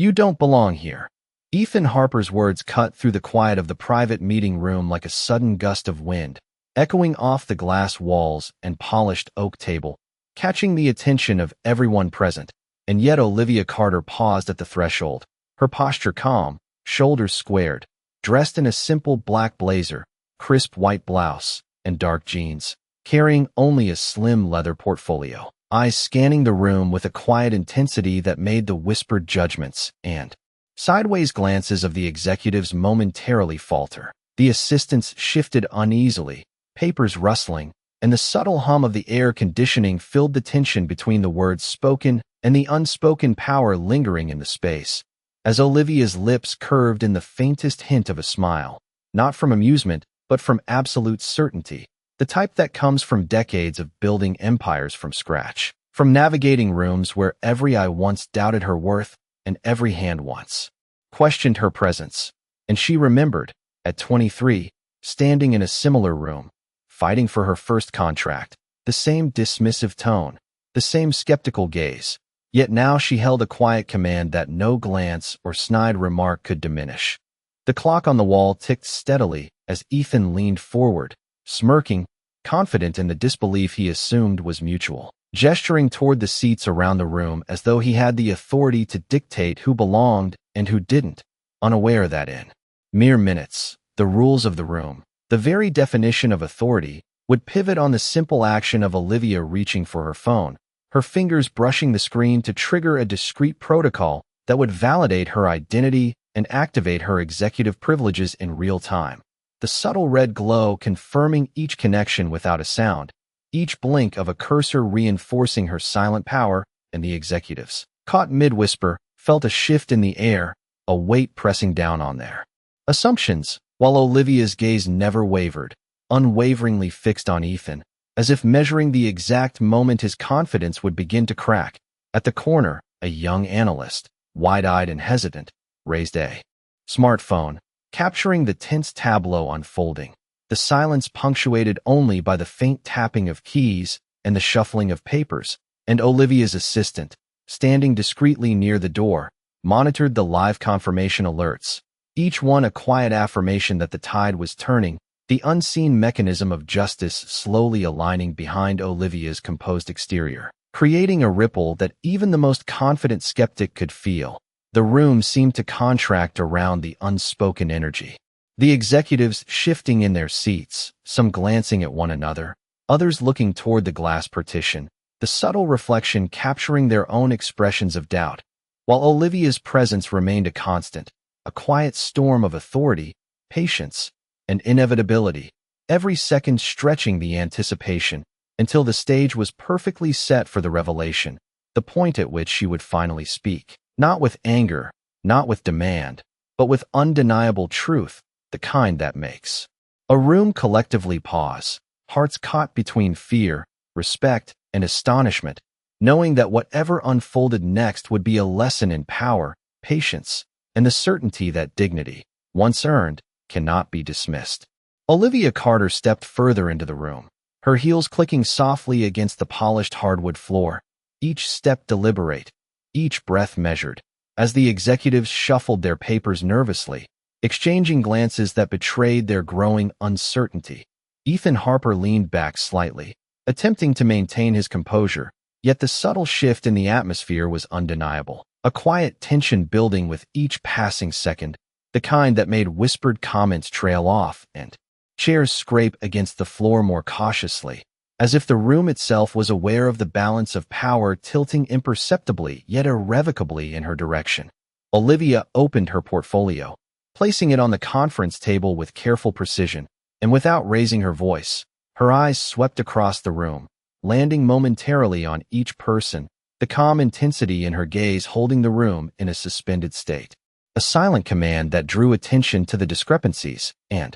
"You don't belong here." Ethan Harper's words cut through the quiet of the private meeting room like a sudden gust of wind, echoing off the glass walls and polished oak table, catching the attention of everyone present. And yet Olivia Carter paused at the threshold, her posture calm, shoulders squared, dressed in a simple black blazer, crisp white blouse, and dark jeans, carrying only a slim leather portfolio, eyes scanning the room with a quiet intensity that made the whispered judgments and sideways glances of the executives momentarily falter. The assistants shifted uneasily, papers rustling, and the subtle hum of the air conditioning filled the tension between the words spoken and the unspoken power lingering in the space. As Olivia's lips curved in the faintest hint of a smile, not from amusement, but from absolute certainty, the type that comes from decades of building empires from scratch, from navigating rooms where every eye once doubted her worth and every hand once questioned her presence. And she remembered, at 23, standing in a similar room, fighting for her first contract, the same dismissive tone, the same skeptical gaze. Yet now she held a quiet command that no glance or snide remark could diminish. The clock on the wall ticked steadily as Ethan leaned forward, smirking, confident in the disbelief he assumed was mutual, gesturing toward the seats around the room as though he had the authority to dictate who belonged and who didn't, unaware that in mere minutes, the rules of the room, the very definition of authority, would pivot on the simple action of Olivia reaching for her phone, her fingers brushing the screen to trigger a discrete protocol that would validate her identity and activate her executive privileges in real time. The subtle red glow confirming each connection without a sound, each blink of a cursor reinforcing her silent power, and the executives, caught mid-whisper, felt a shift in the air, a weight pressing down on their assumptions, while Olivia's gaze never wavered, unwaveringly fixed on Ethan, as if measuring the exact moment his confidence would begin to crack. At the corner, a young analyst, wide-eyed and hesitant, raised a smartphone, capturing the tense tableau unfolding, the silence punctuated only by the faint tapping of keys and the shuffling of papers, and Olivia's assistant, standing discreetly near the door, monitored the live confirmation alerts, each one a quiet affirmation that the tide was turning, the unseen mechanism of justice slowly aligning behind Olivia's composed exterior, creating a ripple that even the most confident skeptic could feel. The room seemed to contract around the unspoken energy. The executives shifting in their seats, some glancing at one another, others looking toward the glass partition, the subtle reflection capturing their own expressions of doubt, while Olivia's presence remained a constant, a quiet storm of authority, patience, and inevitability, every second stretching the anticipation until the stage was perfectly set for the revelation, the point at which she would finally speak, not with anger, not with demand, but with undeniable truth, the kind that makes a room collectively pause, hearts caught between fear, respect, and astonishment, knowing that whatever unfolded next would be a lesson in power, patience, and the certainty that dignity, once earned, cannot be dismissed. Olivia Carter stepped further into the room, her heels clicking softly against the polished hardwood floor, each step deliberate, each breath measured, as the executives shuffled their papers nervously, exchanging glances that betrayed their growing uncertainty. Ethan Harper leaned back slightly, attempting to maintain his composure, yet the subtle shift in the atmosphere was undeniable, a quiet tension building with each passing second, the kind that made whispered comments trail off and chairs scrape against the floor more cautiously, as if the room itself was aware of the balance of power tilting imperceptibly yet irrevocably in her direction. Olivia opened her portfolio, placing it on the conference table with careful precision, and without raising her voice, her eyes swept across the room, landing momentarily on each person, the calm intensity in her gaze holding the room in a suspended state. A silent command that drew attention to the discrepancies and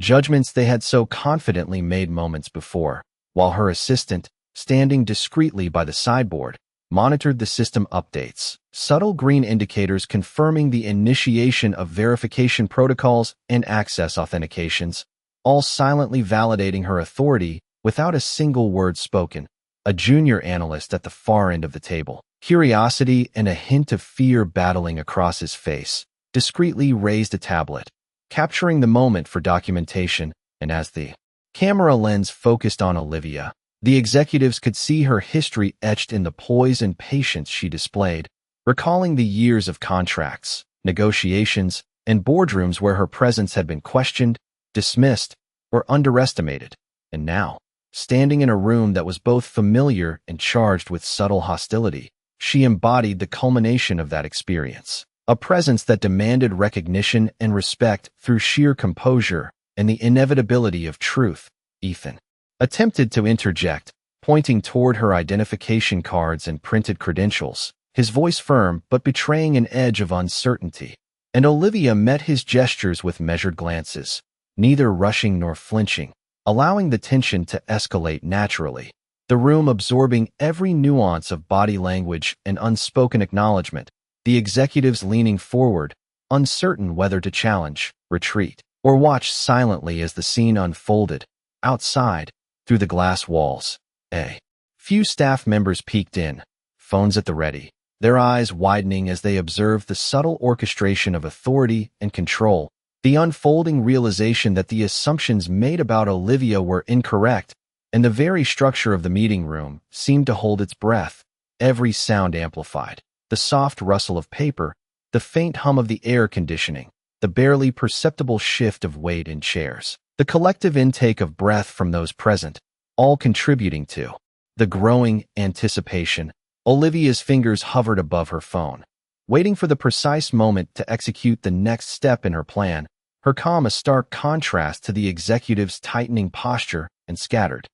judgments they had so confidently made moments before, while her assistant, standing discreetly by the sideboard, monitored the system updates, subtle green indicators confirming the initiation of verification protocols and access authentications, all silently validating her authority without a single word spoken. A junior analyst at the far end of the table, curiosity and a hint of fear battling across his face, discreetly raised a tablet, capturing the moment for documentation, and as the camera lens focused on Olivia, the executives could see her history etched in the poise and patience she displayed, recalling the years of contracts, negotiations, and boardrooms where her presence had been questioned, dismissed, or underestimated. And now, standing in a room that was both familiar and charged with subtle hostility, she embodied the culmination of that experience. A presence that demanded recognition and respect through sheer composure and the inevitability of truth. Ethan attempted to interject, pointing toward her identification cards and printed credentials, his voice firm but betraying an edge of uncertainty. And Olivia met his gestures with measured glances, neither rushing nor flinching, allowing the tension to escalate naturally, the room absorbing every nuance of body language and unspoken acknowledgment, the executives leaning forward, uncertain whether to challenge, retreat, or watch silently as the scene unfolded. Outside, through the glass walls, a few staff members peeked in, phones at the ready, their eyes widening as they observed the subtle orchestration of authority and control, the unfolding realization that the assumptions made about Olivia were incorrect, and the very structure of the meeting room seemed to hold its breath, every sound amplified. The soft rustle of paper, the faint hum of the air conditioning, the barely perceptible shift of weight in chairs, the collective intake of breath from those present, all contributing to the growing anticipation. Olivia's fingers hovered above her phone, waiting for the precise moment to execute the next step in her plan, her calm a stark contrast to the executive's tightening posture and scattered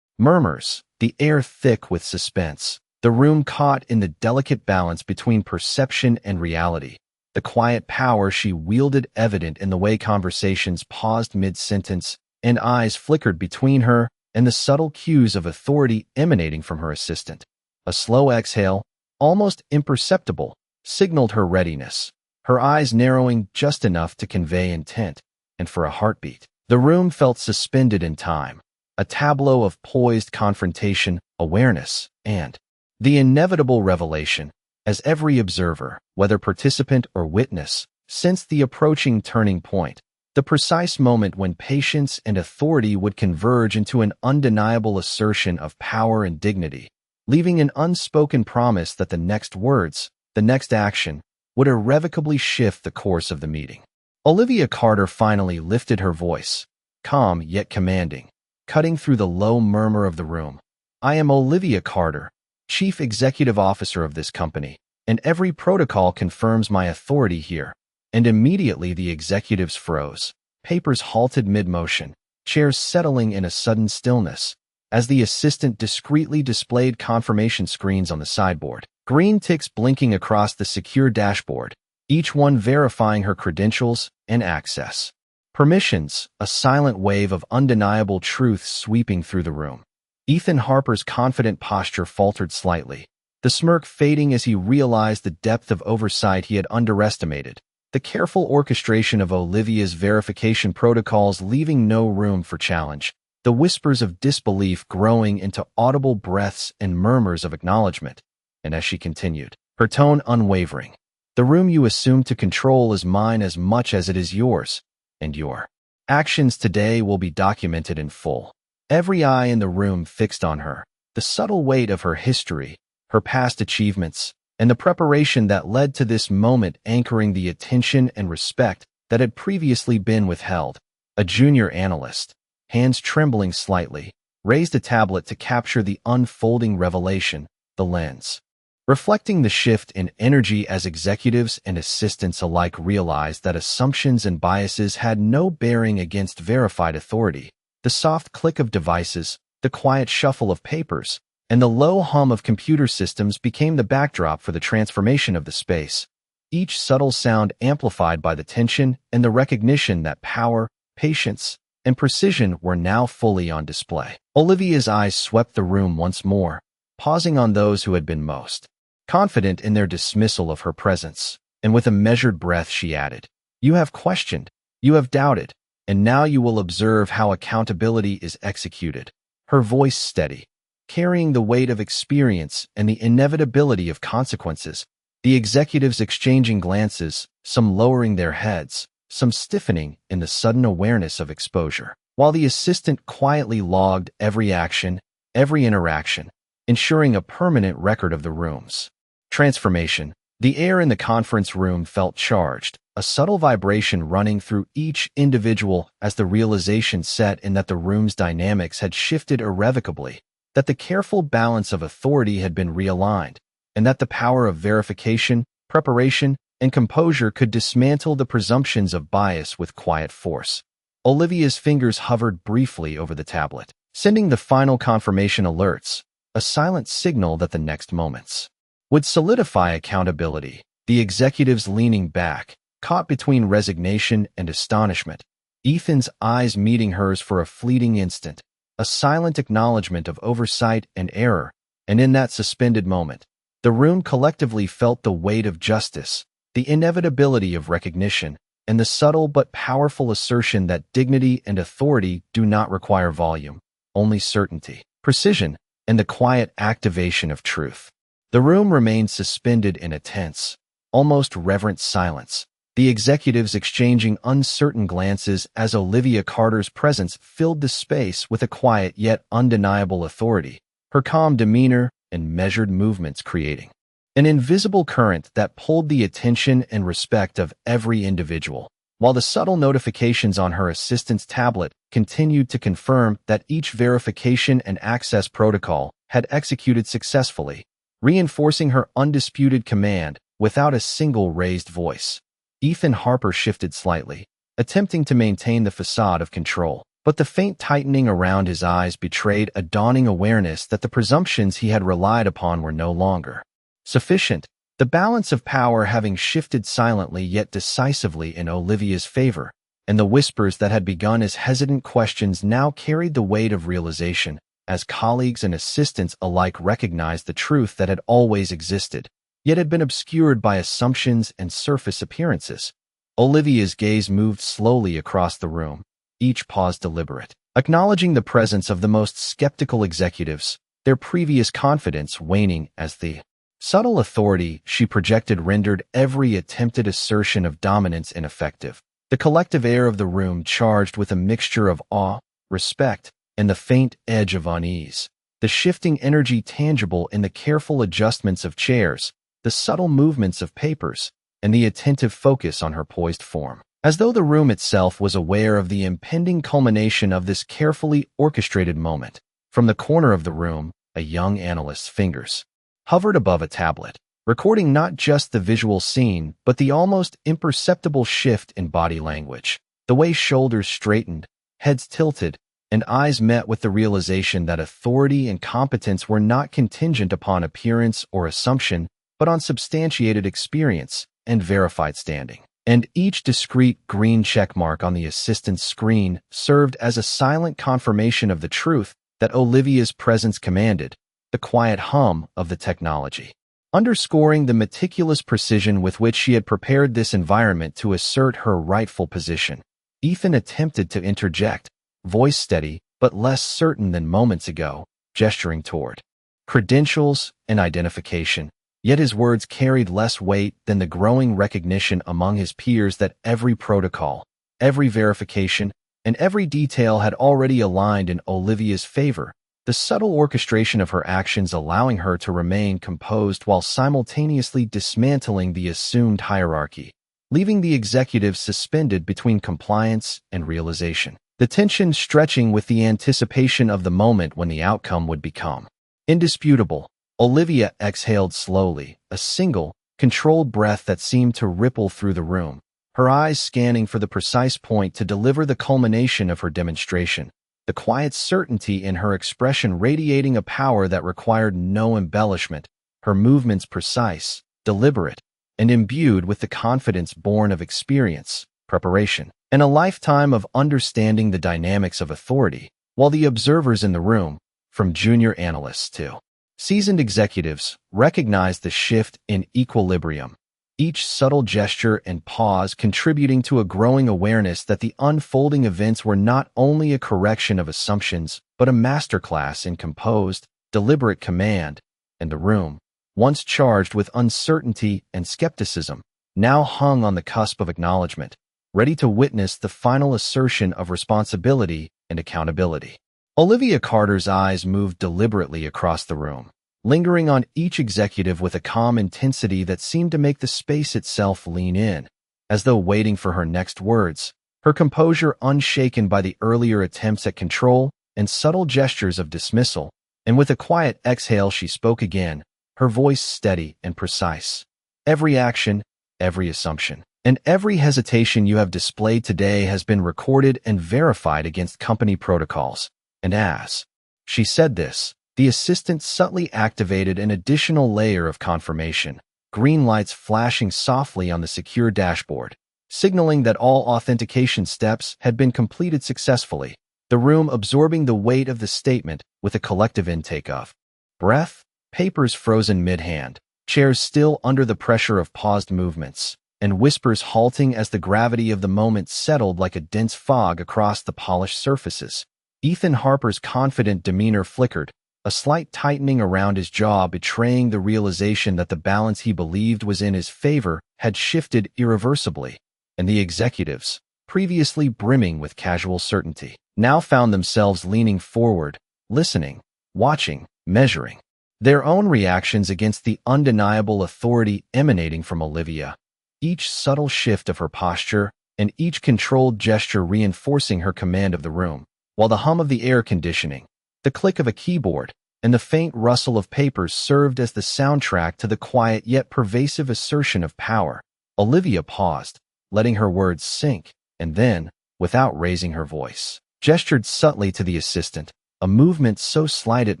murmurs, the air thick with suspense. The room caught in the delicate balance between perception and reality, the quiet power she wielded evident in the way conversations paused mid-sentence and eyes flickered between her and the subtle cues of authority emanating from her assistant. A slow exhale, almost imperceptible, signaled her readiness, her eyes narrowing just enough to convey intent, and for a heartbeat, the room felt suspended in time, a tableau of poised confrontation, awareness, and the inevitable revelation, as every observer, whether participant or witness, sensed the approaching turning point, the precise moment when patience and authority would converge into an undeniable assertion of power and dignity, leaving an unspoken promise that the next words, the next action, would irrevocably shift the course of the meeting. Olivia Carter finally lifted her voice, calm yet commanding, cutting through the low murmur of the room. "I am Olivia Carter, Chief Executive Officer of this company, and every protocol confirms my authority here." And immediately the executives froze, papers halted mid-motion, chairs settling in a sudden stillness, as the assistant discreetly displayed confirmation screens on the sideboard, green ticks blinking across the secure dashboard, each one verifying her credentials and access. Permissions, a silent wave of undeniable truth sweeping through the room. Ethan Harper's confident posture faltered slightly, the smirk fading as he realized the depth of oversight he had underestimated, the careful orchestration of Olivia's verification protocols leaving no room for challenge, the whispers of disbelief growing into audible breaths and murmurs of acknowledgment. And as she continued, her tone unwavering, "The room you assume to control is mine as much as it is yours, and your actions today will be documented in full." Every eye in the room fixed on her, the subtle weight of her history, her past achievements, and the preparation that led to this moment anchoring the attention and respect that had previously been withheld. A junior analyst, hands trembling slightly, raised a tablet to capture the unfolding revelation, the lens, reflecting the shift in energy as executives and assistants alike realized that assumptions and biases had no bearing against verified authority. The soft click of devices, the quiet shuffle of papers, and the low hum of computer systems became the backdrop for the transformation of the space, each subtle sound amplified by the tension and the recognition that power, patience, and precision were now fully on display. Olivia's eyes swept the room once more, pausing on those who had been most confident in their dismissal of her presence, and with a measured breath she added, "You have questioned, you have doubted, and now you will observe how accountability is executed." Her voice steady, carrying the weight of experience and the inevitability of consequences. The executives exchanging glances, some lowering their heads, some stiffening in the sudden awareness of exposure, while the assistant quietly logged every action, every interaction, ensuring a permanent record of the room's transformation. The air in the conference room felt charged, a subtle vibration running through each individual as the realization set in that the room's dynamics had shifted irrevocably, that the careful balance of authority had been realigned, and that the power of verification, preparation, and composure could dismantle the presumptions of bias with quiet force. Olivia's fingers hovered briefly over the tablet, sending the final confirmation alerts, a silent signal that the next moments would solidify accountability. The executives leaning back, caught between resignation and astonishment, Ethan's eyes meeting hers for a fleeting instant, a silent acknowledgment of oversight and error, and in that suspended moment, the room collectively felt the weight of justice, the inevitability of recognition, and the subtle but powerful assertion that dignity and authority do not require volume, only certainty, precision, and the quiet activation of truth. The room remained suspended in a tense, almost reverent silence, the executives exchanging uncertain glances as Olivia Carter's presence filled the space with a quiet yet undeniable authority, her calm demeanor and measured movements creating an invisible current that pulled the attention and respect of every individual, while the subtle notifications on her assistant's tablet continued to confirm that each verification and access protocol had executed successfully, reinforcing her undisputed command without a single raised voice. Ethan Harper shifted slightly, attempting to maintain the facade of control, but the faint tightening around his eyes betrayed a dawning awareness that the presumptions he had relied upon were no longer sufficient, the balance of power having shifted silently yet decisively in Olivia's favor, and the whispers that had begun as hesitant questions now carried the weight of realization, as colleagues and assistants alike recognized the truth that had always existed, yet had been obscured by assumptions and surface appearances. Olivia's gaze moved slowly across the room, each pause deliberate, acknowledging the presence of the most skeptical executives, their previous confidence waning as the subtle authority she projected rendered every attempted assertion of dominance ineffective. The collective air of the room charged with a mixture of awe, respect, and the faint edge of unease, the shifting energy tangible in the careful adjustments of chairs, the subtle movements of papers, and the attentive focus on her poised form, as though the room itself was aware of the impending culmination of this carefully orchestrated moment. From the corner of the room, a young analyst's fingers hovered above a tablet, recording not just the visual scene, but the almost imperceptible shift in body language, the way shoulders straightened, heads tilted, and eyes met with the realization that authority and competence were not contingent upon appearance or assumption, but on substantiated experience and verified standing. And each discrete green checkmark on the assistant's screen served as a silent confirmation of the truth that Olivia's presence commanded, the quiet hum of the technology, underscoring the meticulous precision with which she had prepared this environment to assert her rightful position. Ethan attempted to interject, voice steady but less certain than moments ago, gesturing toward credentials and identification, yet his words carried less weight than the growing recognition among his peers that every protocol, every verification, and every detail had already aligned in Olivia's favor, the subtle orchestration of her actions allowing her to remain composed while simultaneously dismantling the assumed hierarchy, leaving the executives suspended between compliance and realization, the tension stretching with the anticipation of the moment when the outcome would become indisputable. Olivia exhaled slowly, a single, controlled breath that seemed to ripple through the room, her eyes scanning for the precise point to deliver the culmination of her demonstration, the quiet certainty in her expression radiating a power that required no embellishment, her movements precise, deliberate, and imbued with the confidence born of experience, preparation, and a lifetime of understanding the dynamics of authority, while the observers in the room, from junior analysts to seasoned executives, recognized the shift in equilibrium, each subtle gesture and pause contributing to a growing awareness that the unfolding events were not only a correction of assumptions, but a masterclass in composed, deliberate command, and the room, once charged with uncertainty and skepticism, now hung on the cusp of acknowledgment, ready to witness the final assertion of responsibility and accountability. Olivia Carter's eyes moved deliberately across the room, lingering on each executive with a calm intensity that seemed to make the space itself lean in, as though waiting for her next words, her composure unshaken by the earlier attempts at control and subtle gestures of dismissal, and with a quiet exhale she spoke again, her voice steady and precise. Every action, every assumption, and every hesitation you have displayed today has been recorded and verified against company protocols. And as she said this, the assistant subtly activated an additional layer of confirmation, green lights flashing softly on the secure dashboard, signaling that all authentication steps had been completed successfully, the room absorbing the weight of the statement with a collective intake of breath, papers frozen mid-hand, chairs still under the pressure of paused movements, and whispers halting as the gravity of the moment settled like a dense fog across the polished surfaces. Ethan Harper's confident demeanor flickered, a slight tightening around his jaw betraying the realization that the balance he believed was in his favor had shifted irreversibly, and the executives, previously brimming with casual certainty, now found themselves leaning forward, listening, watching, measuring their own reactions against the undeniable authority emanating from Olivia, each subtle shift of her posture and each controlled gesture reinforcing her command of the room, while the hum of the air conditioning, the click of a keyboard, and the faint rustle of papers served as the soundtrack to the quiet yet pervasive assertion of power. Olivia paused, letting her words sink, and then, without raising her voice, gestured subtly to the assistant, a movement so slight it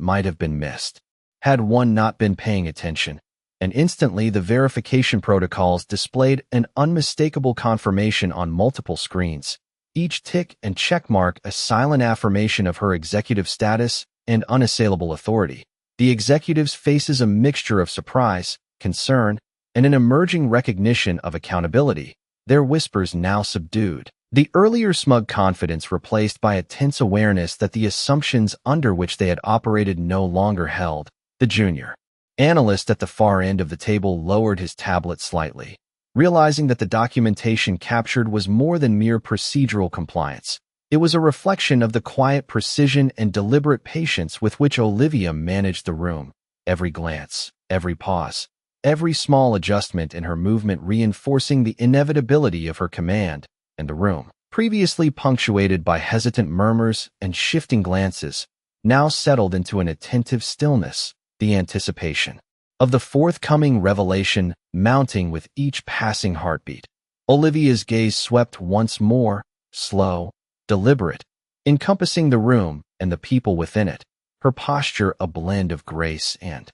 might have been missed, had one not been paying attention, and instantly the verification protocols displayed an unmistakable confirmation on multiple screens, each tick and checkmark a silent affirmation of her executive status and unassailable authority. The executives' faces a mixture of surprise, concern, and an emerging recognition of accountability, their whispers now subdued. The earlier smug confidence replaced by a tense awareness that the assumptions under which they had operated no longer held. The junior analyst at the far end of the table lowered his tablet slightly, realizing that the documentation captured was more than mere procedural compliance. It was a reflection of the quiet precision and deliberate patience with which Olivia managed the room. Every glance, every pause, every small adjustment in her movement reinforcing the inevitability of her command, and the room, previously punctuated by hesitant murmurs and shifting glances, now settled into an attentive stillness, the anticipation of the forthcoming revelation mounting with each passing heartbeat. Olivia's gaze swept once more, slow, deliberate, encompassing the room and the people within it, her posture a blend of grace and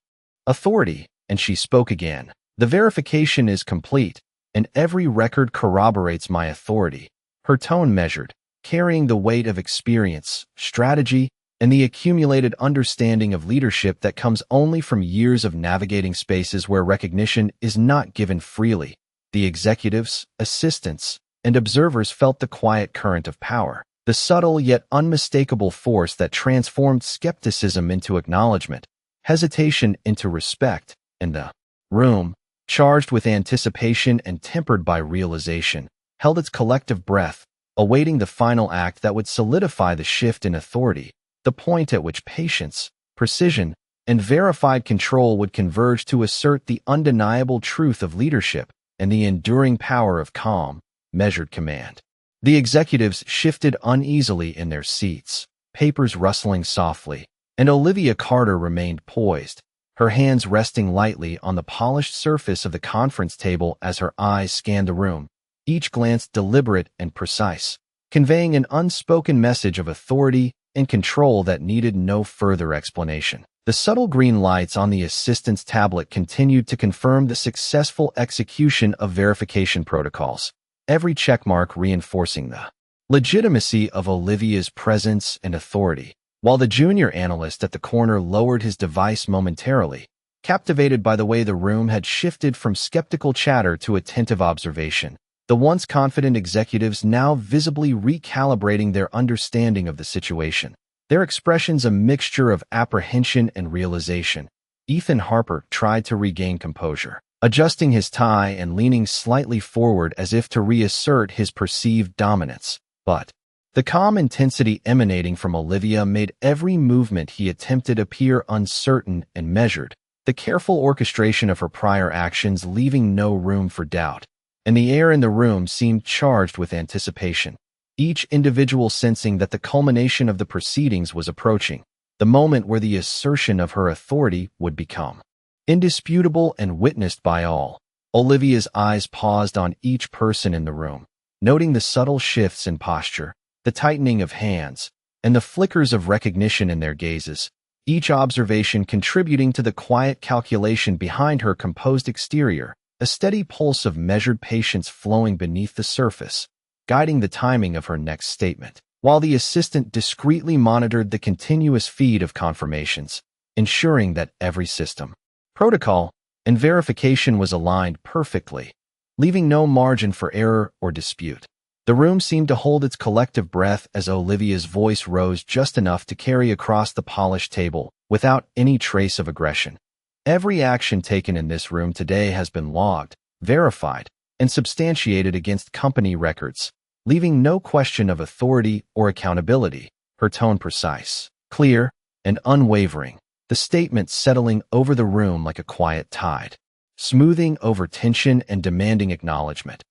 authority, and she spoke again. The verification is complete, and every record corroborates my authority. Her tone measured, carrying the weight of experience, strategy, and the accumulated understanding of leadership that comes only from years of navigating spaces where recognition is not given freely. The executives, assistants, and observers felt the quiet current of power, the subtle yet unmistakable force that transformed skepticism into acknowledgment, hesitation into respect, and the room, charged with anticipation and tempered by realization, held its collective breath, awaiting the final act that would solidify the shift in authority, the point at which patience, precision, and verified control would converge to assert the undeniable truth of leadership and the enduring power of calm, measured command. The executives shifted uneasily in their seats, papers rustling softly, and Olivia Carter remained poised, her hands resting lightly on the polished surface of the conference table as her eyes scanned the room, each glance deliberate and precise, conveying an unspoken message of authority and control that needed no further explanation. The subtle green lights on the assistant's tablet continued to confirm the successful execution of verification protocols, every checkmark reinforcing the legitimacy of Olivia's presence and authority, while the junior analyst at the corner lowered his device momentarily, captivated by the way the room had shifted from skeptical chatter to attentive observation, the once confident executives now visibly recalibrating their understanding of the situation. their expressions a mixture of apprehension and realization. Ethan Harper tried to regain composure, adjusting his tie and leaning slightly forward as if to reassert his perceived dominance. But the calm intensity emanating from Olivia made every movement he attempted appear uncertain and measured, the careful orchestration of her prior actions leaving no room for doubt. And the air in the room seemed charged with anticipation, each individual sensing that the culmination of the proceedings was approaching, the moment where the assertion of her authority would become indisputable and witnessed by all. Olivia's eyes paused on each person in the room, noting the subtle shifts in posture, the tightening of hands, and the flickers of recognition in their gazes, each observation contributing to the quiet calculation behind her composed exterior, a steady pulse of measured patience flowing beneath the surface, guiding the timing of her next statement, while the assistant discreetly monitored the continuous feed of confirmations, ensuring that every system, protocol, and verification was aligned perfectly, leaving no margin for error or dispute. The room seemed to hold its collective breath as Olivia's voice rose just enough to carry across the polished table, without any trace of aggression. Every action taken in this room today has been logged, verified, and substantiated against company records, leaving no question of authority or accountability, her tone precise, clear, and unwavering, the statement settling over the room like a quiet tide, smoothing over tension and demanding acknowledgment.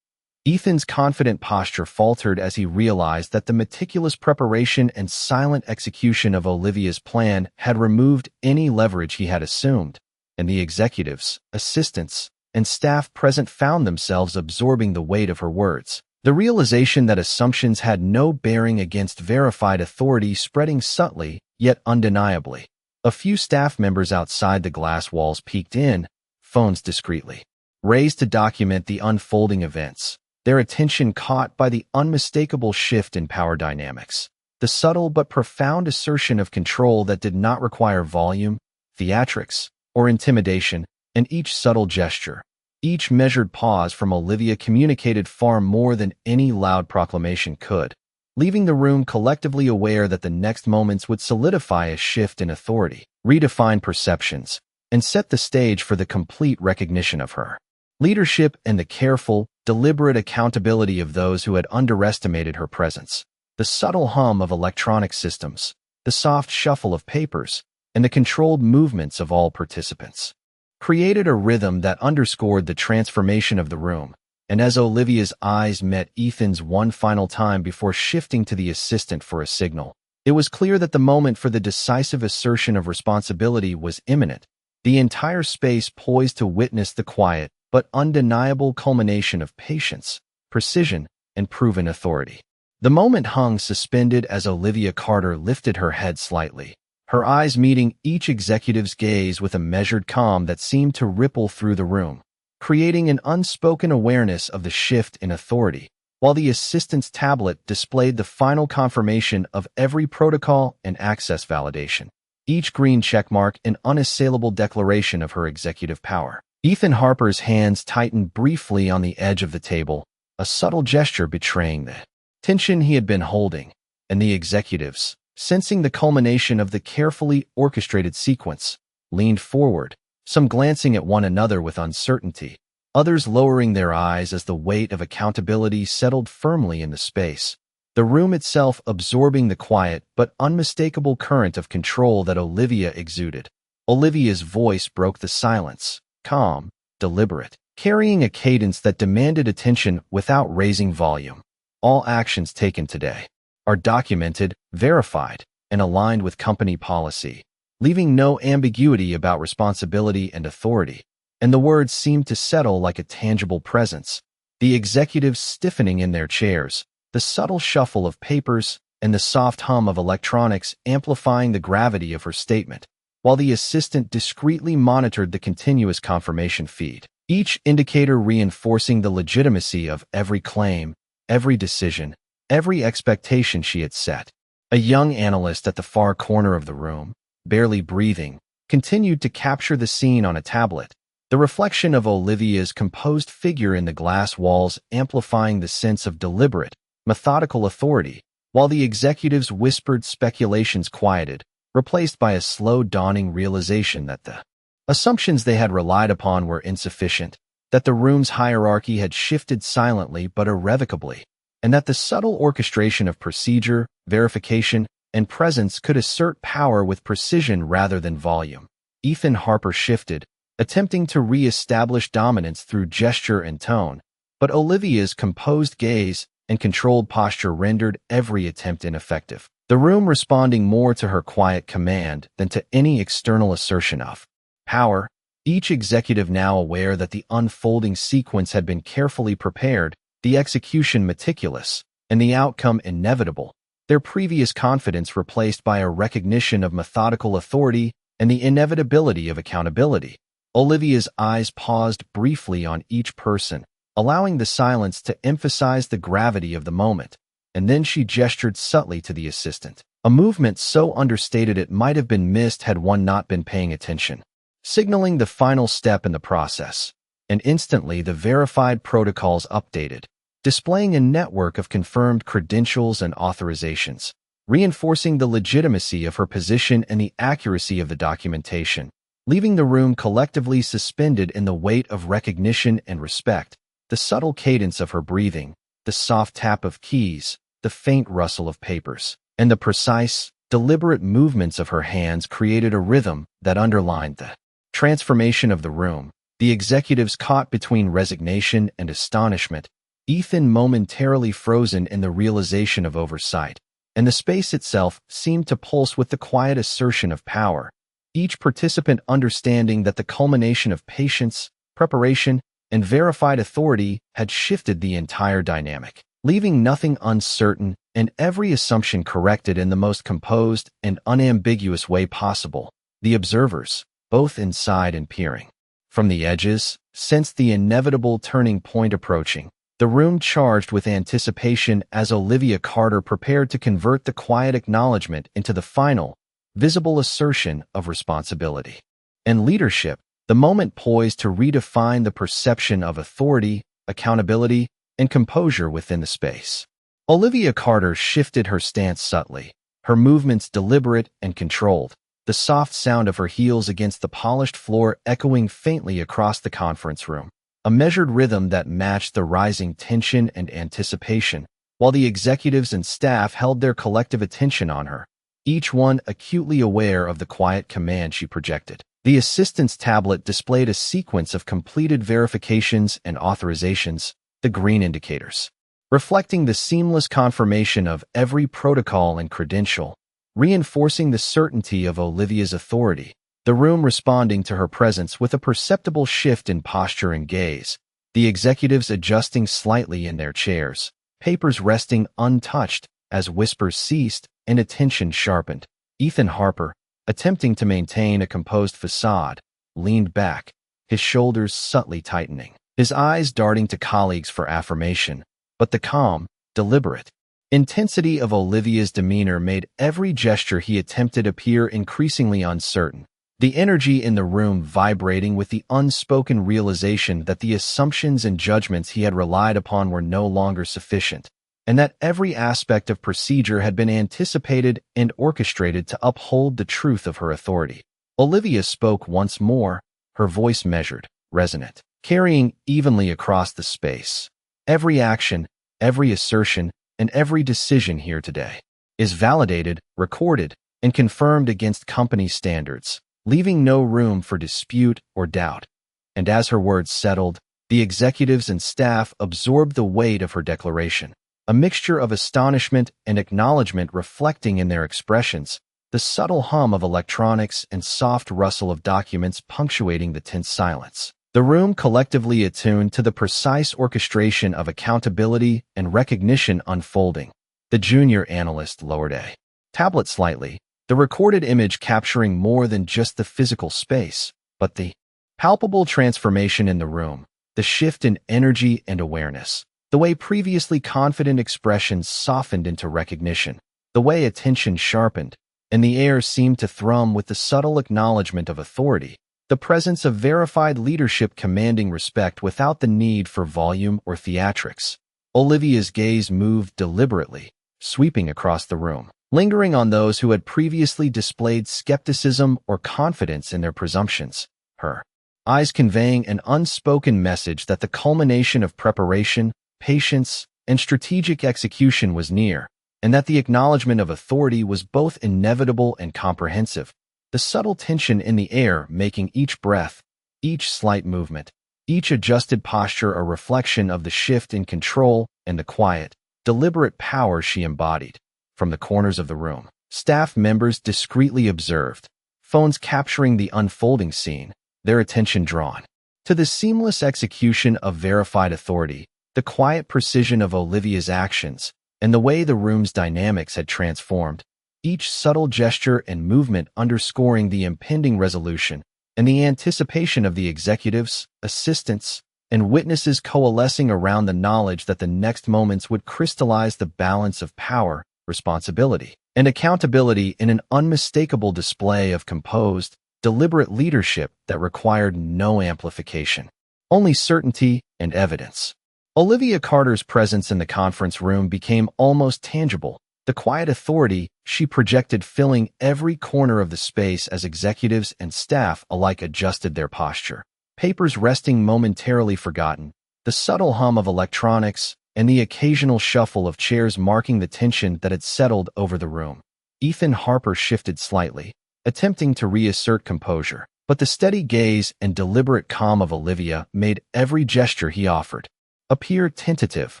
Ethan's confident posture faltered as he realized that the meticulous preparation and silent execution of Olivia's plan had removed any leverage he had assumed, and the executives, assistants, and staff present found themselves absorbing the weight of her words. The realization that assumptions had no bearing against verified authority spreading subtly, yet undeniably. A few staff members outside the glass walls peeked in, phones discreetly raised to document the unfolding events, their attention caught by the unmistakable shift in power dynamics, the subtle but profound assertion of control that did not require volume, theatrics, or intimidation, and each subtle gesture, each measured pause from Olivia communicated far more than any loud proclamation could, leaving the room collectively aware that the next moments would solidify a shift in authority, redefine perceptions, and set the stage for the complete recognition of her leadership and the careful, deliberate accountability of those who had underestimated her presence. The subtle hum of electronic systems, the soft shuffle of papers, and the controlled movements of all participants created a rhythm that underscored the transformation of the room. And as Olivia's eyes met Ethan's one final time before shifting to the assistant for a signal, it was clear that the moment for the decisive assertion of responsibility was imminent, the entire space poised to witness the quiet but undeniable culmination of patience, precision, and proven authority. The moment hung suspended as Olivia Carter lifted her head slightly, her eyes meeting each executive's gaze with a measured calm that seemed to ripple through the room, creating an unspoken awareness of the shift in authority, while the assistant's tablet displayed the final confirmation of every protocol and access validation, each green checkmark an unassailable declaration of her executive power. Ethan Harper's hands tightened briefly on the edge of the table, a subtle gesture betraying the tension he had been holding, and the executives, sensing the culmination of the carefully orchestrated sequence, leaned forward, some glancing at one another with uncertainty, others lowering their eyes as the weight of accountability settled firmly in the space, the room itself absorbing the quiet but unmistakable current of control that Olivia exuded. Olivia's voice broke the silence, calm, deliberate, carrying a cadence that demanded attention without raising volume. All actions taken today are documented, verified, and aligned with company policy, leaving no ambiguity about responsibility and authority, and the words seemed to settle like a tangible presence, the executives stiffening in their chairs, the subtle shuffle of papers and the soft hum of electronics amplifying the gravity of her statement, while the assistant discreetly monitored the continuous confirmation feed, each indicator reinforcing the legitimacy of every claim, every decision, every expectation she had set. A young analyst at the far corner of the room, barely breathing, continued to capture the scene on a tablet, the reflection of Olivia's composed figure in the glass walls amplifying the sense of deliberate, methodical authority, while the executives' whispered speculations quieted, replaced by a slow dawning realization that the assumptions they had relied upon were insufficient, that the room's hierarchy had shifted silently but irrevocably, and that the subtle orchestration of procedure, verification, and presence could assert power with precision rather than volume. Ethan Harper shifted, attempting to re-establish dominance through gesture and tone, but Olivia's composed gaze and controlled posture rendered every attempt ineffective, the room responding more to her quiet command than to any external assertion of power. Each executive now aware that the unfolding sequence had been carefully prepared, the execution meticulous, and the outcome inevitable, their previous confidence replaced by a recognition of methodical authority and the inevitability of accountability. Olivia's eyes paused briefly on each person, allowing the silence to emphasize the gravity of the moment, and then she gestured subtly to the assistant, a movement so understated it might have been missed had one not been paying attention, signaling the final step in the process. And instantly the verified protocols updated, displaying a network of confirmed credentials and authorizations, reinforcing the legitimacy of her position and the accuracy of the documentation, leaving the room collectively suspended in the weight of recognition and respect. The subtle cadence of her breathing, the soft tap of keys, the faint rustle of papers, and the precise, deliberate movements of her hands created a rhythm that underlined the transformation of the room. The executives caught between resignation and astonishment, Ethan momentarily frozen in the realization of oversight, and the space itself seemed to pulse with the quiet assertion of power, each participant understanding that the culmination of patience, preparation, and verified authority had shifted the entire dynamic, leaving nothing uncertain and every assumption corrected in the most composed and unambiguous way possible. The observers, both inside and peering from the edges, sensed the inevitable turning point approaching, the room charged with anticipation as Olivia Carter prepared to convert the quiet acknowledgment into the final, visible assertion of responsibility and leadership, the moment poised to redefine the perception of authority, accountability, and composure within the space. Olivia Carter shifted her stance subtly, her movements deliberate and controlled, the soft sound of her heels against the polished floor echoing faintly across the conference room, a measured rhythm that matched the rising tension and anticipation, while the executives and staff held their collective attention on her, each one acutely aware of the quiet command she projected. The assistant's tablet displayed a sequence of completed verifications and authorizations, the green indicators, reflecting the seamless confirmation of every protocol and credential, reinforcing the certainty of Olivia's authority, the room responding to her presence with a perceptible shift in posture and gaze, the executives adjusting slightly in their chairs, papers resting untouched as whispers ceased and attention sharpened. Ethan Harper, attempting to maintain a composed facade, leaned back, his shoulders subtly tightening, his eyes darting to colleagues for affirmation, but the calm, deliberate intensity of Olivia's demeanor made every gesture he attempted appear increasingly uncertain, the energy in the room vibrating with the unspoken realization that the assumptions and judgments he had relied upon were no longer sufficient, and that every aspect of procedure had been anticipated and orchestrated to uphold the truth of her authority. Olivia spoke once more, her voice measured, resonant, carrying evenly across the space. Every action, every assertion, and every decision here today is validated, recorded, and confirmed against company standards, leaving no room for dispute or doubt. And as her words settled, the executives and staff absorbed the weight of her declaration, a mixture of astonishment and acknowledgment reflecting in their expressions, the subtle hum of electronics and soft rustle of documents punctuating the tense silence. The room collectively attuned to the precise orchestration of accountability and recognition unfolding. The junior analyst lowered a tablet slightly, the recorded image capturing more than just the physical space, but the palpable transformation in the room, the shift in energy and awareness, the way previously confident expressions softened into recognition, the way attention sharpened, and the air seemed to thrum with the subtle acknowledgment of authority, the presence of verified leadership commanding respect without the need for volume or theatrics. Olivia's gaze moved deliberately, sweeping across the room, lingering on those who had previously displayed skepticism or confidence in their presumptions. Her eyes conveying an unspoken message that the culmination of preparation, patience, and strategic execution was near, and that the acknowledgment of authority was both inevitable and comprehensive. The subtle tension in the air making each breath, each slight movement, each adjusted posture a reflection of the shift in control and the quiet, deliberate power she embodied. From the corners of the room, staff members discreetly observed, phones capturing the unfolding scene, their attention drawn to the seamless execution of verified authority, the quiet precision of Olivia's actions, and the way the room's dynamics had transformed, each subtle gesture and movement underscoring the impending resolution and the anticipation of the executives, assistants, and witnesses coalescing around the knowledge that the next moments would crystallize the balance of power, responsibility, and accountability in an unmistakable display of composed, deliberate leadership that required no amplification, only certainty and evidence. Olivia Carter's presence in the conference room became almost tangible, the quiet authority she projected filling every corner of the space as executives and staff alike adjusted their posture. Papers resting momentarily forgotten, the subtle hum of electronics, and the occasional shuffle of chairs marking the tension that had settled over the room. Ethan Harper shifted slightly, attempting to reassert composure, but the steady gaze and deliberate calm of Olivia made every gesture he offered appear tentative,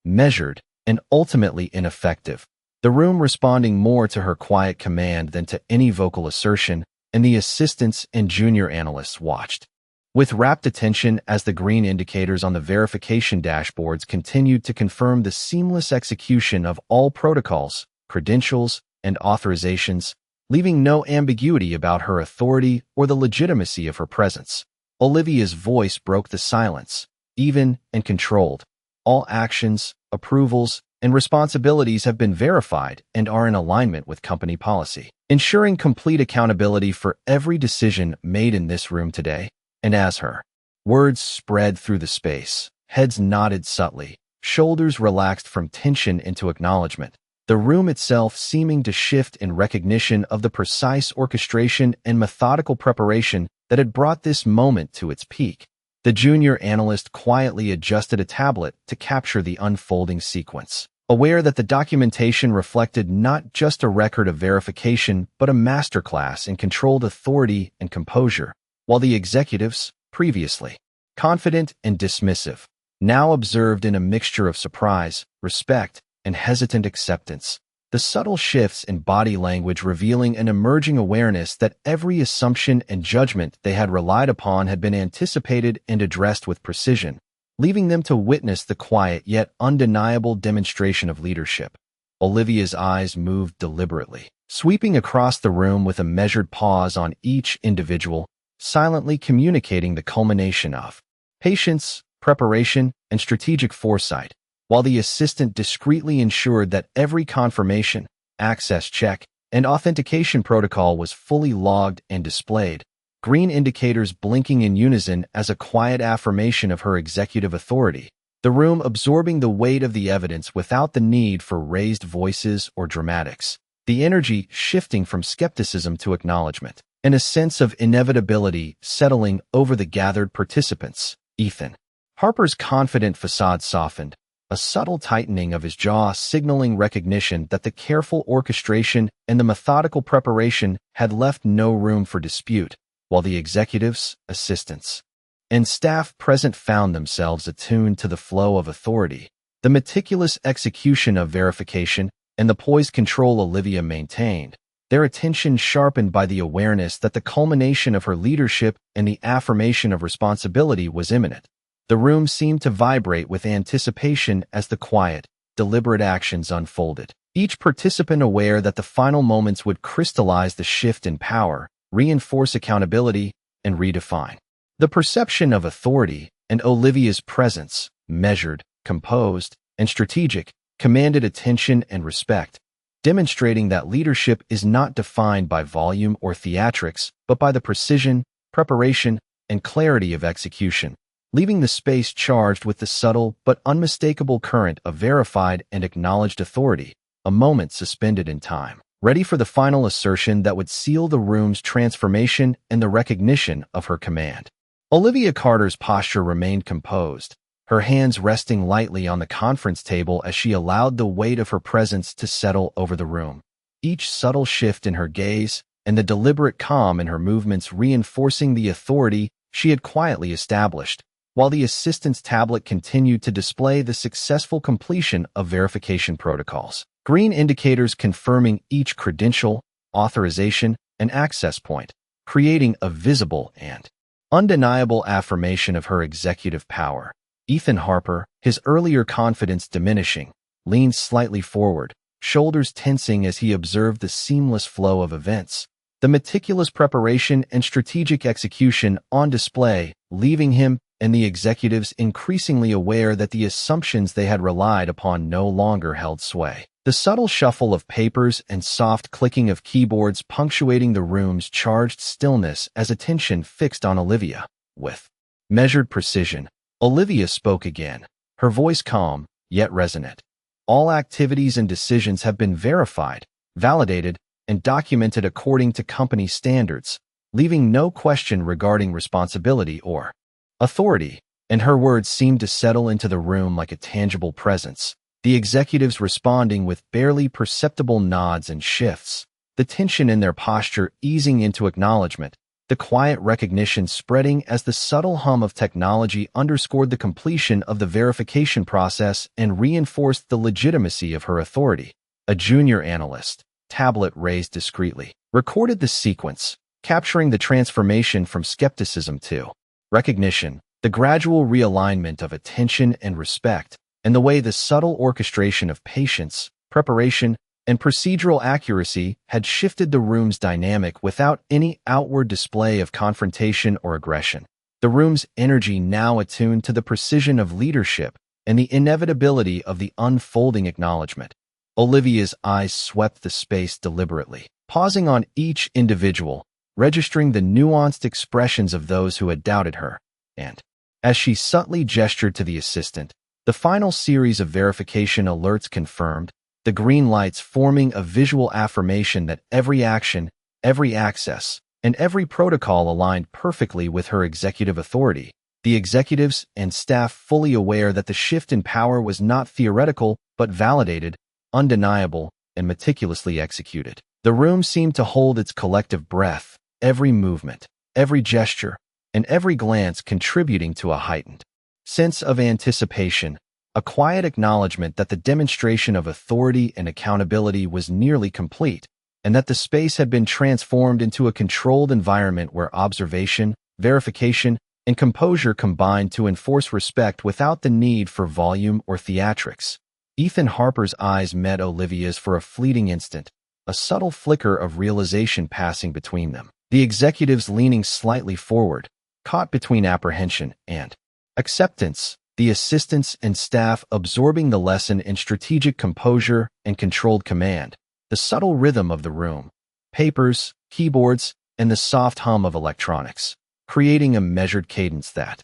measured, and ultimately ineffective. The room responding more to her quiet command than to any vocal assertion, and the assistants and junior analysts watched with rapt attention as the green indicators on the verification dashboards continued to confirm the seamless execution of all protocols, credentials, and authorizations, leaving no ambiguity about her authority or the legitimacy of her presence. Olivia's voice broke the silence, even and controlled. All actions, approvals, and responsibilities have been verified and are in alignment with company policy, ensuring complete accountability for every decision made in this room today. And as her words spread through the space, heads nodded subtly, shoulders relaxed from tension into acknowledgment, the room itself seeming to shift in recognition of the precise orchestration and methodical preparation that had brought this moment to its peak. The junior analyst quietly adjusted a tablet to capture the unfolding sequence, aware that the documentation reflected not just a record of verification but a masterclass in controlled authority and composure, while the executives, previously confident and dismissive, now observed in a mixture of surprise, respect, and hesitant acceptance. The subtle shifts in body language revealing an emerging awareness that every assumption and judgment they had relied upon had been anticipated and addressed with precision, leaving them to witness the quiet yet undeniable demonstration of leadership. Olivia's eyes moved deliberately, sweeping across the room with a measured pause on each individual, silently communicating the culmination of patience, preparation, and strategic foresight, while the assistant discreetly ensured that every confirmation, access check, and authentication protocol was fully logged and displayed, green indicators blinking in unison as a quiet affirmation of her executive authority, the room absorbing the weight of the evidence without the need for raised voices or dramatics, the energy shifting from skepticism to acknowledgment, and a sense of inevitability settling over the gathered participants. Ethan Harper's confident facade softened, a subtle tightening of his jaw signaling recognition that the careful orchestration and the methodical preparation had left no room for dispute, while the executives, assistants, and staff present found themselves attuned to the flow of authority, the meticulous execution of verification, and the poised control Olivia maintained, their attention sharpened by the awareness that the culmination of her leadership and the affirmation of responsibility was imminent. The room seemed to vibrate with anticipation as the quiet, deliberate actions unfolded, each participant aware that the final moments would crystallize the shift in power, reinforce accountability, and redefine the perception of authority. And Olivia's presence, measured, composed, and strategic, commanded attention and respect, demonstrating that leadership is not defined by volume or theatrics, but by the precision, preparation, and clarity of execution, leaving the space charged with the subtle but unmistakable current of verified and acknowledged authority. a moment suspended in time, ready for the final assertion that would seal the room's transformation and the recognition of her command. Olivia Carter's posture remained composed, her hands resting lightly on the conference table as she allowed the weight of her presence to settle over the room. Each subtle shift in her gaze and the deliberate calm in her movements reinforcing the authority she had quietly established, while the assistant's tablet continued to display the successful completion of verification protocols. Green indicators confirming each credential, authorization, and access point, creating a visible and undeniable affirmation of her executive power. Ethan Harper, his earlier confidence diminishing, leaned slightly forward, shoulders tensing as he observed the seamless flow of events, the meticulous preparation and strategic execution on display, leaving him and the executives increasingly aware that the assumptions they had relied upon no longer held sway. The subtle shuffle of papers and soft clicking of keyboards punctuating the room's charged stillness as attention fixed on Olivia. With measured precision, Olivia spoke again, her voice calm, yet resonant. All activities and decisions have been verified, validated, and documented according to company standards, leaving no question regarding responsibility or authority, and her words seemed to settle into the room like a tangible presence, the executives responding with barely perceptible nods and shifts, the tension in their posture easing into acknowledgment, the quiet recognition spreading as the subtle hum of technology underscored the completion of the verification process and reinforced the legitimacy of her authority. A junior analyst, tablet raised discreetly, recorded the sequence, capturing the transformation from skepticism to recognition, the gradual realignment of attention and respect, and the way the subtle orchestration of patience, preparation, and procedural accuracy had shifted the room's dynamic without any outward display of confrontation or aggression. The room's energy now attuned to the precision of leadership and the inevitability of the unfolding acknowledgment. Olivia's eyes swept the space deliberately, pausing on each individual, registering the nuanced expressions of those who had doubted her, and, as she subtly gestured to the assistant, the final series of verification alerts confirmed, the green lights forming a visual affirmation that every action, every access, and every protocol aligned perfectly with her executive authority. The executives and staff fully aware that the shift in power was not theoretical but validated, undeniable, and meticulously executed. The room seemed to hold its collective breath, every movement, every gesture, and every glance contributing to a heightened sense of anticipation, a quiet acknowledgement that the demonstration of authority and accountability was nearly complete, and that the space had been transformed into a controlled environment where observation, verification, and composure combined to enforce respect without the need for volume or theatrics. Ethan Harper's eyes met Olivia's for a fleeting instant, a subtle flicker of realization passing between them. The executives leaning slightly forward, caught between apprehension and acceptance, the assistants and staff absorbing the lesson in strategic composure and controlled command, the subtle rhythm of the room, papers, keyboards, and the soft hum of electronics, creating a measured cadence that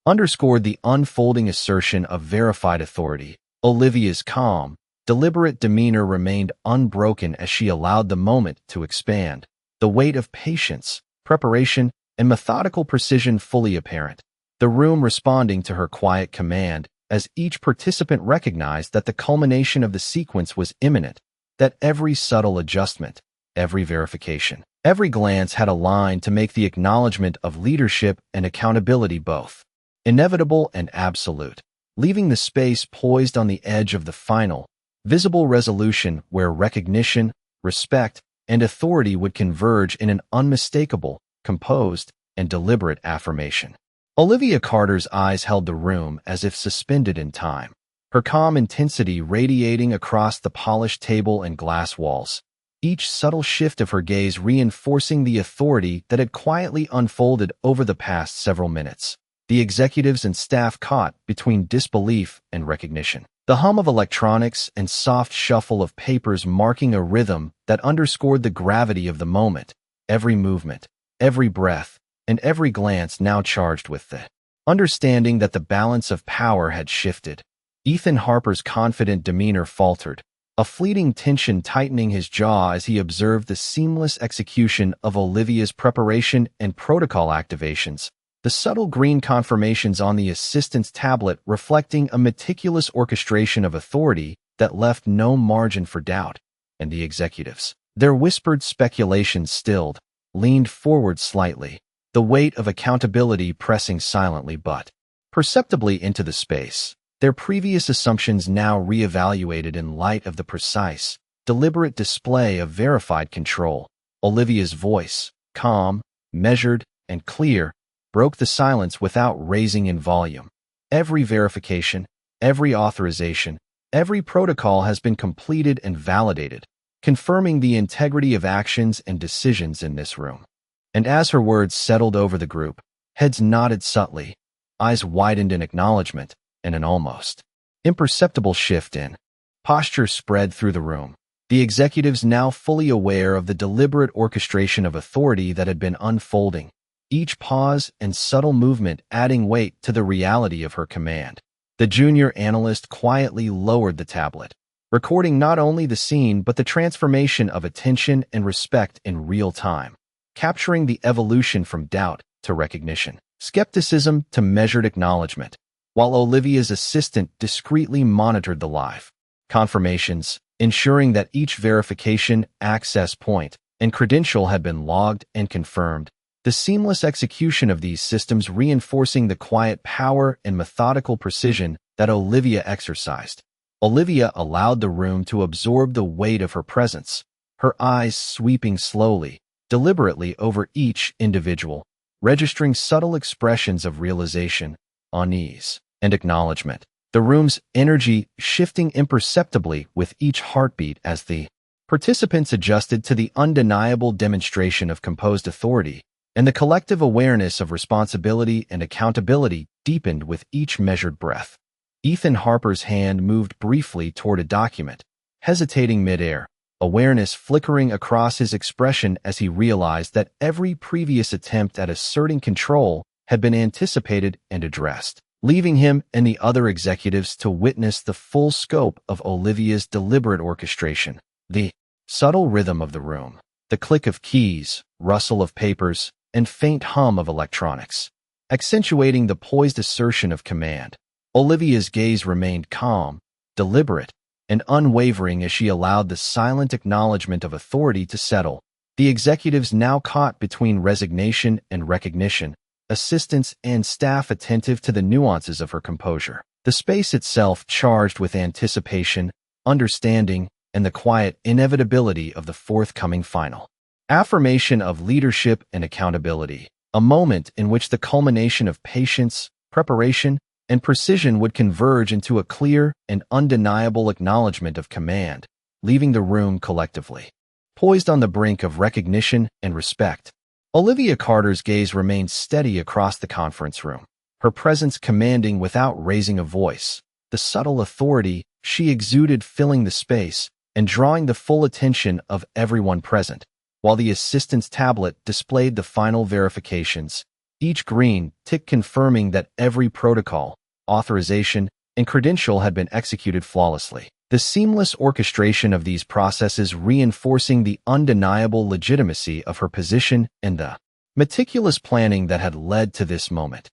underscored the unfolding assertion of verified authority. Olivia's calm, deliberate demeanor remained unbroken as she allowed the moment to expand, the weight of patience, preparation, and methodical precision fully apparent, the room responding to her quiet command as each participant recognized that the culmination of the sequence was imminent, that every subtle adjustment, every verification, every glance had aligned to make the acknowledgement of leadership and accountability both inevitable and absolute, leaving the space poised on the edge of the final, visible resolution where recognition, respect, and authority would converge in an unmistakable, composed, and deliberate affirmation. Olivia Carter's eyes held the room as if suspended in time, her calm intensity radiating across the polished table and glass walls, each subtle shift of her gaze reinforcing the authority that had quietly unfolded over the past several minutes. The executives and staff caught between disbelief and recognition, the hum of electronics and soft shuffle of papers marking a rhythm that underscored the gravity of the moment, every movement, every breath, and every glance now charged with the understanding that the balance of power had shifted. Ethan Harper's confident demeanor faltered, a fleeting tension tightening his jaw as he observed the seamless execution of Olivia's preparation and protocol activations, the subtle green confirmations on the assistant's tablet reflecting a meticulous orchestration of authority that left no margin for doubt, and the executives, their whispered speculations stilled, leaned forward slightly, the weight of accountability pressing silently but perceptibly into the space, their previous assumptions now reevaluated in light of the precise, deliberate display of verified control. Olivia's voice, calm, measured, and clear, broke the silence without raising in volume. Every verification, every authorization, every protocol has been completed and validated, confirming the integrity of actions and decisions in this room. And as her words settled over the group, heads nodded subtly, eyes widened in acknowledgment, and an almost imperceptible shift in posture spread through the room. The executives now fully aware of the deliberate orchestration of authority that had been unfolding, each pause and subtle movement adding weight to the reality of her command. The junior analyst quietly lowered the tablet, recording not only the scene but the transformation of attention and respect in real time, capturing the evolution from doubt to recognition, skepticism to measured acknowledgment, while Olivia's assistant discreetly monitored the live confirmations, ensuring that each verification, access point, and credential had been logged and confirmed, the seamless execution of these systems reinforcing the quiet power and methodical precision that Olivia exercised. Olivia allowed the room to absorb the weight of her presence, her eyes sweeping slowly, deliberately over each individual, registering subtle expressions of realization, unease, and acknowledgement. The room's energy shifting imperceptibly with each heartbeat as the participants adjusted to the undeniable demonstration of composed authority, and the collective awareness of responsibility and accountability deepened with each measured breath. Ethan Harper's hand moved briefly toward a document, hesitating midair, awareness flickering across his expression as he realized that every previous attempt at asserting control had been anticipated and addressed, leaving him and the other executives to witness the full scope of Olivia's deliberate orchestration. The subtle rhythm of the room, the click of keys, rustle of papers, and faint hum of electronics, accentuating the poised assertion of command. Olivia's gaze remained calm, deliberate, and unwavering as she allowed the silent acknowledgement of authority to settle. The executives now caught between resignation and recognition, assistants and staff attentive to the nuances of her composure. The space itself charged with anticipation, understanding, and the quiet inevitability of the forthcoming final affirmation of leadership and accountability, a moment in which the culmination of patience, preparation, and precision would converge into a clear and undeniable acknowledgement of command, leaving the room collectively poised on the brink of recognition and respect. Olivia Carter's gaze remained steady across the conference room, her presence commanding without raising a voice, the subtle authority she exuded filling the space and drawing the full attention of everyone present. While the assistant's tablet displayed the final verifications, each green tick confirming that every protocol, authorization, and credential had been executed flawlessly. The seamless orchestration of these processes reinforcing the undeniable legitimacy of her position and the meticulous planning that had led to this moment.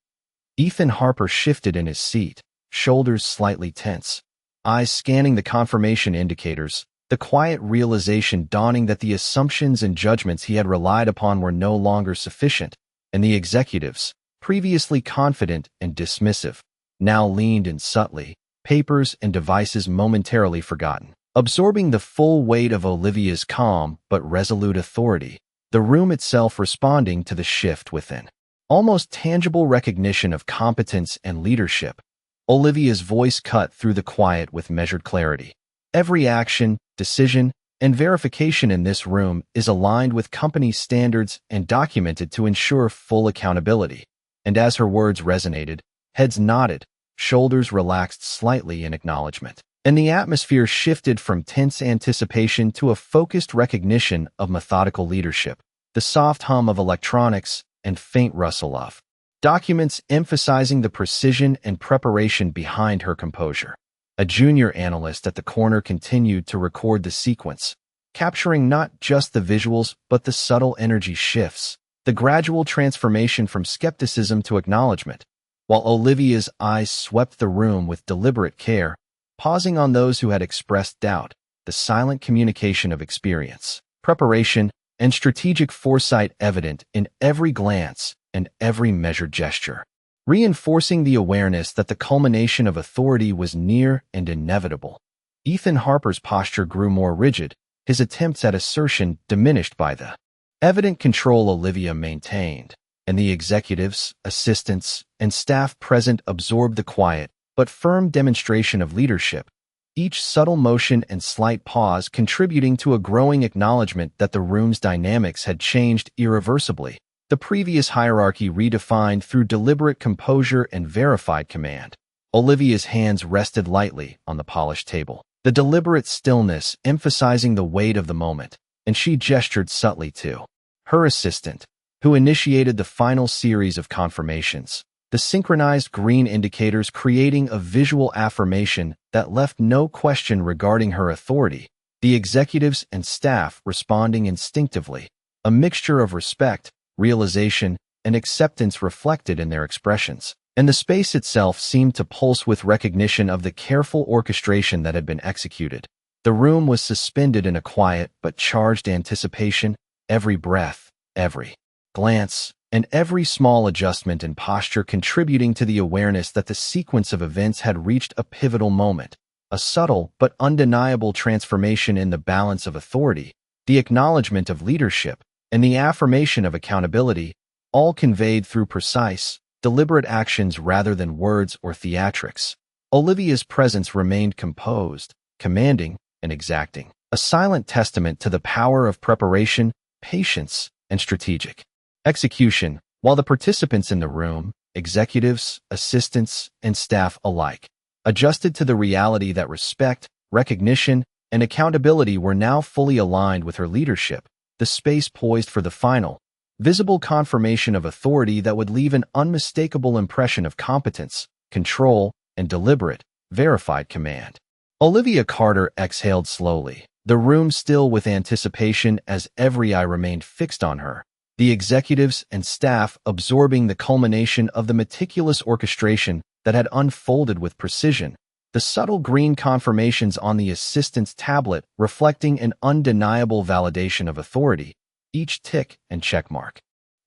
Ethan Harper shifted in his seat, shoulders slightly tense, eyes scanning the confirmation indicators, the quiet realization dawning that the assumptions and judgments he had relied upon were no longer sufficient, and the executives, previously confident and dismissive, now leaned in subtly, papers and devices momentarily forgotten. Absorbing the full weight of Olivia's calm but resolute authority, the room itself responding to the shift within. Almost tangible recognition of competence and leadership, Olivia's voice cut through the quiet with measured clarity. Every action, decision, and verification in this room is aligned with company standards and documented to ensure full accountability. And as her words resonated, heads nodded, shoulders relaxed slightly in acknowledgement, and the atmosphere shifted from tense anticipation to a focused recognition of methodical leadership, the soft hum of electronics and faint rustle of documents emphasizing the precision and preparation behind her composure. A junior analyst at the corner continued to record the sequence, capturing not just the visuals but the subtle energy shifts, the gradual transformation from skepticism to acknowledgment, while Olivia's eyes swept the room with deliberate care, pausing on those who had expressed doubt, the silent communication of experience, preparation, and strategic foresight evident in every glance and every measured gesture, reinforcing the awareness that the culmination of authority was near and inevitable. Ethan Harper's posture grew more rigid, his attempts at assertion diminished by the evident control Olivia maintained, and the executives, assistants, and staff present absorbed the quiet but firm demonstration of leadership, each subtle motion and slight pause contributing to a growing acknowledgment that the room's dynamics had changed irreversibly, the previous hierarchy redefined through deliberate composure and verified command. Olivia's hands rested lightly on the polished table, the deliberate stillness emphasizing the weight of the moment, and she gestured subtly to her assistant, who initiated the final series of confirmations, the synchronized green indicators creating a visual affirmation that left no question regarding her authority, the executives and staff responding instinctively, a mixture of respect, realization, and acceptance reflected in their expressions, and the space itself seemed to pulse with recognition of the careful orchestration that had been executed. The room was suspended in a quiet but charged anticipation, every breath, every glance, and every small adjustment in posture contributing to the awareness that the sequence of events had reached a pivotal moment, a subtle but undeniable transformation in the balance of authority, the acknowledgment of leadership, and the affirmation of accountability, all conveyed through precise, deliberate actions rather than words or theatrics. Olivia's presence remained composed, commanding, and exacting, a silent testament to the power of preparation, patience, and strategic execution, while the participants in the room, executives, assistants, and staff alike, adjusted to the reality that respect, recognition, and accountability were now fully aligned with her leadership, the space poised for the final, visible confirmation of authority that would leave an unmistakable impression of competence, control, and deliberate, verified command. Olivia Carter exhaled slowly, the room still with anticipation as every eye remained fixed on her, the executives and staff absorbing the culmination of the meticulous orchestration that had unfolded with precision, the subtle green confirmations on the assistant's tablet reflecting an undeniable validation of authority, each tick and checkmark,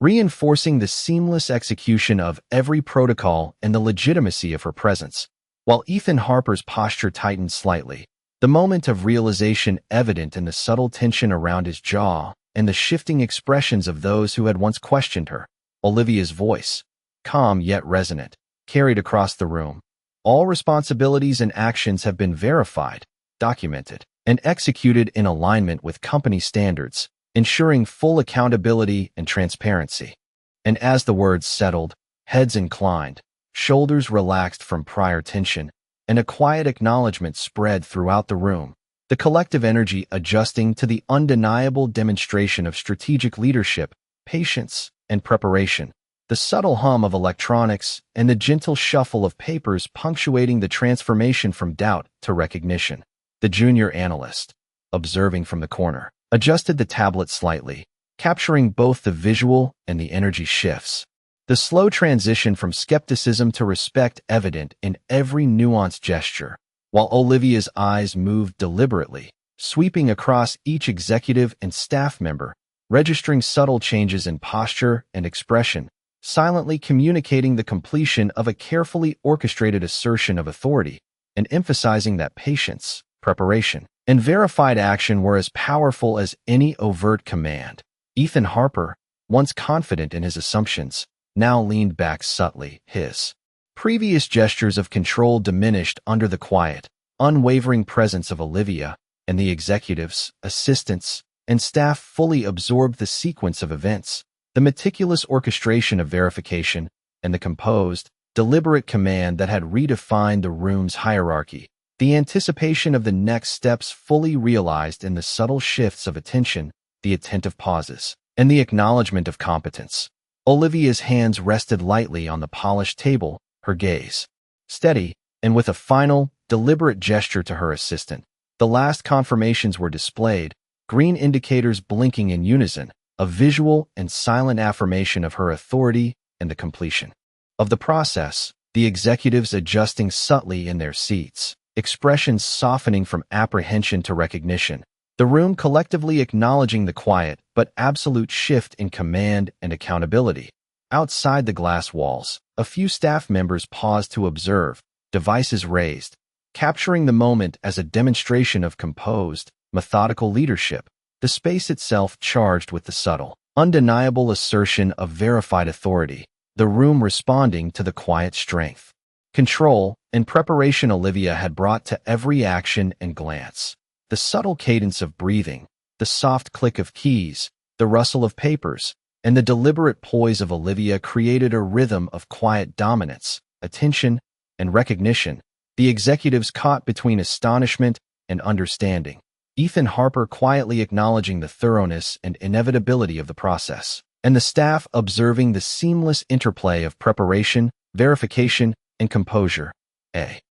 reinforcing the seamless execution of every protocol and the legitimacy of her presence. While Ethan Harper's posture tightened slightly, the moment of realization evident in the subtle tension around his jaw and the shifting expressions of those who had once questioned her, Olivia's voice, calm yet resonant, carried across the room. All responsibilities and actions have been verified, documented, and executed in alignment with company standards, ensuring full accountability and transparency. And as the words settled, heads inclined, shoulders relaxed from prior tension, and a quiet acknowledgment spread throughout the room, the collective energy adjusting to the undeniable demonstration of strategic leadership, patience, and preparation, the subtle hum of electronics and the gentle shuffle of papers punctuating the transformation from doubt to recognition. The junior analyst, observing from the corner, adjusted the tablet slightly, capturing both the visual and the energy shifts. The slow transition from skepticism to respect evident in every nuanced gesture, while Olivia's eyes moved deliberately, sweeping across each executive and staff member, registering subtle changes in posture and expression, silently communicating the completion of a carefully orchestrated assertion of authority, and emphasizing that patience, preparation, and verified action were as powerful as any overt command. Ethan Harper, once confident in his assumptions, now leaned back subtly, his previous gestures of control diminished under the quiet, unwavering presence of Olivia, and the executives, assistants, and staff fully absorbed the sequence of events, the meticulous orchestration of verification, and the composed, deliberate command that had redefined the room's hierarchy, the anticipation of the next steps fully realized in the subtle shifts of attention, the attentive pauses, and the acknowledgment of competence. Olivia's hands rested lightly on the polished table, her gaze steady, and with a final, deliberate gesture to her assistant. The last confirmations were displayed, green indicators blinking in unison, a visual and silent affirmation of her authority and the completion of the process, the executives adjusting subtly in their seats, expressions softening from apprehension to recognition, the room collectively acknowledging the quiet but absolute shift in command and accountability. Outside the glass walls, a few staff members paused to observe, devices raised, capturing the moment as a demonstration of composed, methodical leadership, the space itself charged with the subtle, undeniable assertion of verified authority, the room responding to the quiet strength, control, and preparation Olivia had brought to every action and glance. The subtle cadence of breathing, the soft click of keys, the rustle of papers, and the deliberate poise of Olivia created a rhythm of quiet dominance, attention, and recognition, the executives caught between astonishment and understanding, Ethan Harper quietly acknowledging the thoroughness and inevitability of the process, and the staff observing the seamless interplay of preparation, verification, and composure.